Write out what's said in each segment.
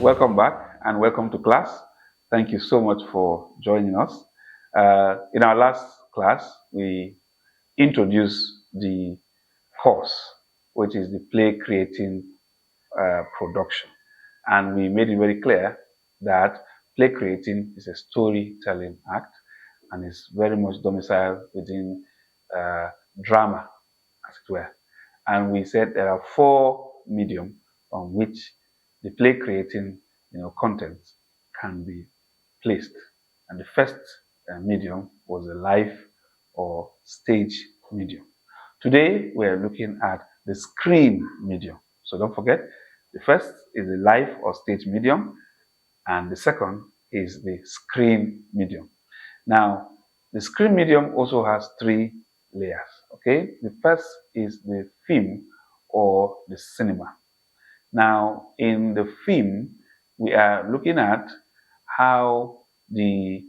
Welcome back and welcome to class. Thank you so much for joining us. In our last class, we introduced the course, which is the play creating production. And we made it very clear that play creating is a storytelling act and is very much domiciled within uh, drama, as it were. And we said there are four medium on which the play creating content can be placed. And the first medium was a live or stage medium. Today we are looking at the screen medium. So don't forget, the first is the live or stage medium, and the second is the screen medium. Now, the screen medium also has three layers. Okay, the first is the film or the cinema. Now, in the film, we are looking at how the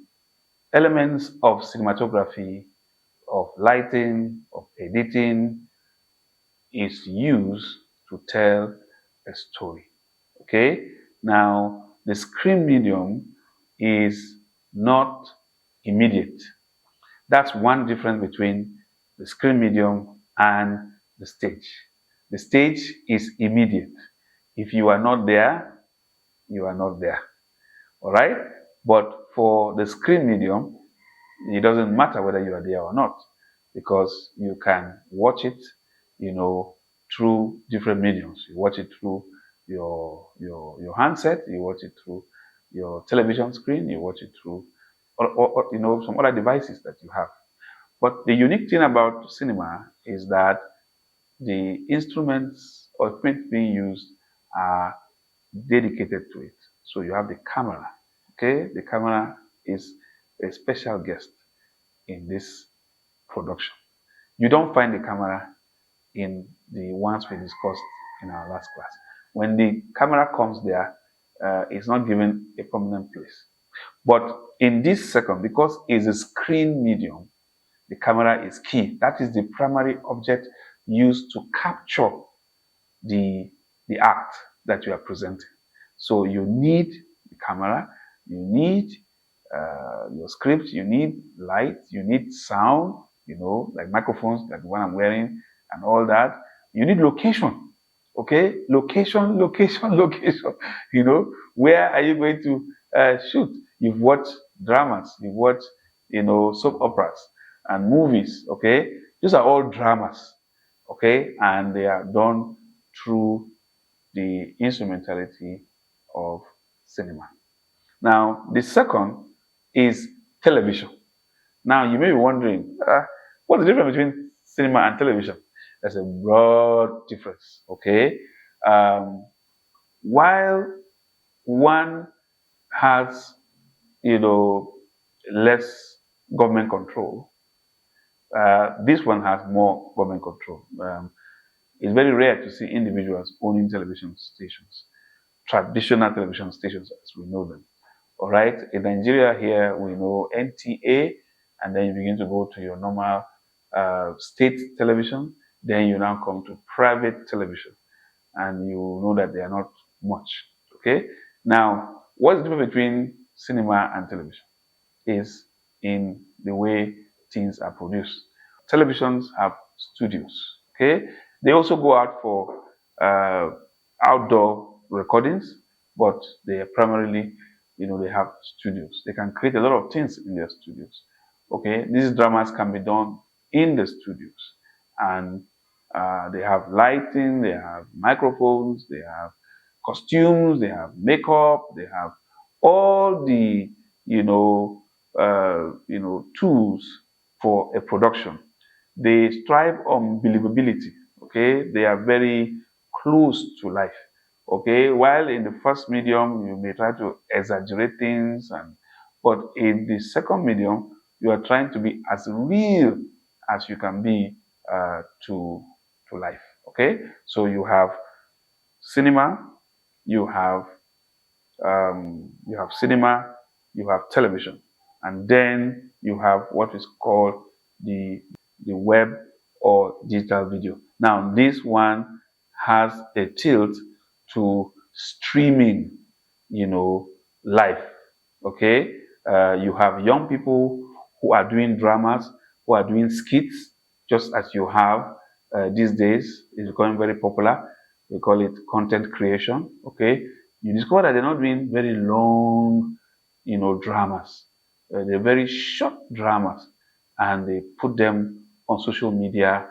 elements of cinematography, of lighting, of editing is used to tell a story. Okay, now the screen medium is not immediate. That's one difference between the screen medium and the stage. The stage is immediate. If you are not there, you are not there. All right? But for the screen medium, it doesn't matter whether you are there or not because you can watch it, through different mediums. You watch it through your handset, you watch it through your television screen, you watch it through some other devices that you have. But the unique thing about cinema is that the instruments or equipment being used are dedicated to it. So you have the camera. Okay, the camera is a special guest in this production. You don't find the camera in the ones we discussed in our last class. When the camera comes there, it's not given a prominent place. But in this second, because it's a screen medium, the camera is key. That is the primary object used to capture the, the act that you are presenting. So you need the camera, you need your script, you need light, you need sound, like microphones, like the one I'm wearing, and all that. You need location, okay? Location, location, location. Where are you going to shoot? You've watched dramas, you've watched, soap operas and movies, okay? These are all dramas, okay? And they are done through the instrumentality of cinema. Now, the second is television. Now, you may be wondering, what's the difference between cinema and television? There's a broad difference, okay? While one has, less government control, this one has more government control. It's very rare to see individuals owning television stations, traditional television stations as we know them. All right. In Nigeria, here we know NTA, and then you begin to go to your normal state television. Then you now come to private television, and you know that they are not much. Okay. Now, what's the difference between cinema and television? Is in the way things are produced. Televisions have studios. Okay. They also go out for outdoor recordings, but they are primarily, they have studios. They can create a lot of things in their studios. Okay, these dramas can be done in the studios, and they have lighting, they have microphones, they have costumes, they have makeup, they have all the tools for a production. They strive on believability. Okay, they are very close to life. Okay, while in the first medium you may try to exaggerate things, but in the second medium you are trying to be as real as you can be to life. Okay, so you have cinema, you have cinema, you have television, and then you have what is called the web or digital video. Now, this one has a tilt to streaming. life. Okay, you have young people who are doing dramas, who are doing skits, just as you have these days. It's becoming very popular. We call it content creation. Okay, you discover that they're not doing very long, dramas. They're very short dramas, and they put them on social media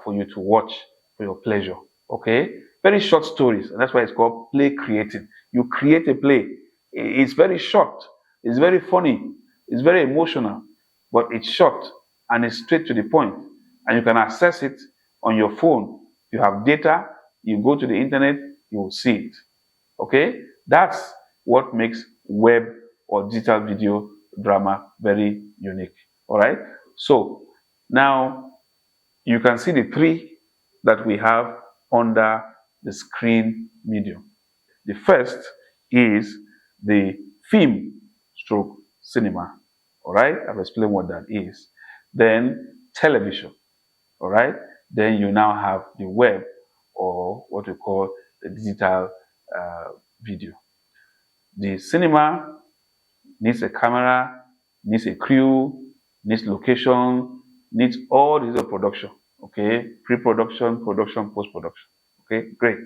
for you to watch for your pleasure. Okay, very short stories, and that's why it's called play creating. You create a play. It's very short. It's very funny. It's very emotional, but it's short and it's straight to the point, and you can access it on your phone. If you have data, you go to the internet, you will see it. Okay, that's what makes web or digital video drama very unique. All right, so now you can see the three that we have under the screen medium. The first is the film stroke cinema. All right, I've explained what that is. Then television. All right, then you now have the web, or what we call the digital video. The cinema needs a camera, needs a crew, needs location, needs all this production. Okay, pre-production, production, post-production. Okay, great.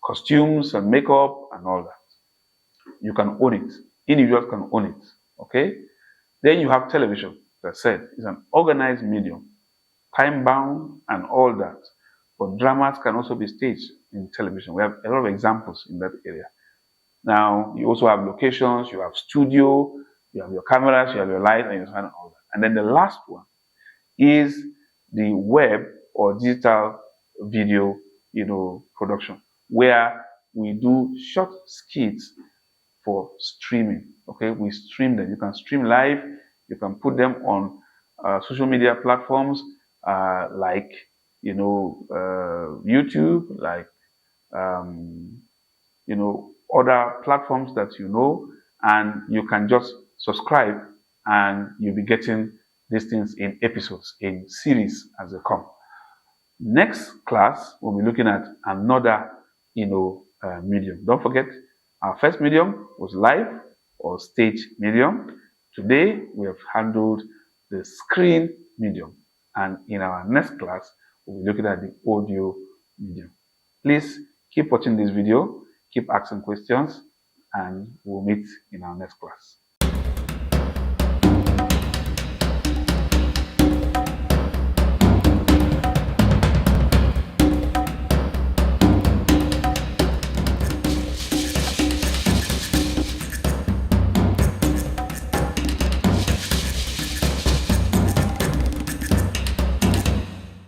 Costumes and makeup and all that. You can own it. Individuals can own it. Okay. Then you have television. As I said, it's an organized medium, time bound and all that. But dramas can also be staged in television. We have a lot of examples in that area. Now, you also have locations, you have studio, you have your cameras, you have your light, and you have all that. And then the last one is the web or digital video, production, where we do short skits for streaming. Okay, we stream them. You can stream live. You can put them on social media platforms like YouTube, like other platforms that and you can just subscribe and you'll be getting these things in episodes, in series as they come. Next class, we'll be looking at another, medium. Don't forget, our first medium was live or stage medium. Today, we have handled the screen medium. And in our next class, we'll be looking at the audio medium. Please keep watching this video, keep asking questions, and we'll meet in our next class.